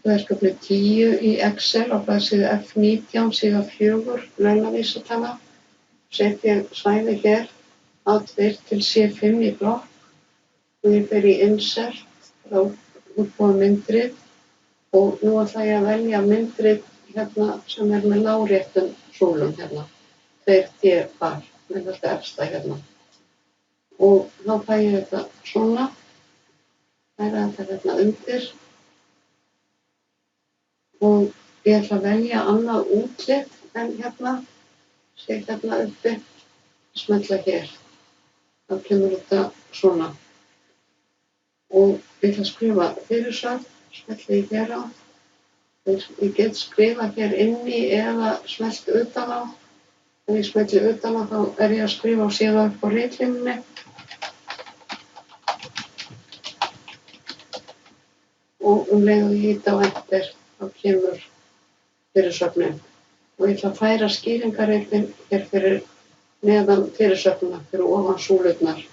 Verkefni 10 í Excel á blaðsíðu F19, síða 4, launavísitala. Setja svæði hér A2 til C5 í blokk og ég fer í Insert, þá útbúa myndrið og nú ætla ég að velja myndrið hérna sem með láréttum súlum hérna, 2D bar, með þetta efsta hérna. Og þá fæ ég þetta svona, færa þetta hérna undir og ég ætla að velja annað útlit en hérna, sé hérna uppi, smetla hér. Þá kemur þetta svona. Og ég ætla að skrifa fyrirsögn, smetla ég hér á. Ég get skrifað hér inni eða smellt utan á. Ef ég smelli utan á þá ég að skrifa og sé það upp á ritlínunni. Og leið og ég hita á Enter, þá kemur fyrirsögnin. Og ég ætla að færa skýringarritin hér fyrir neðan fyrirsögnina, fyrir ofan súlurnar.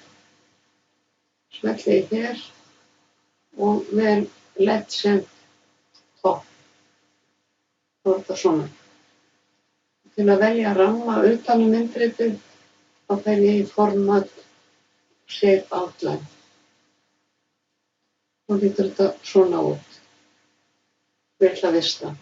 Smelli ég hér og vel Let sem topp. Þá þetta svona. Til að velja ramma utan myndritið, þá fer ég í Format, Save Outline. Þá lítur þetta svona út. Ég ætla að vista.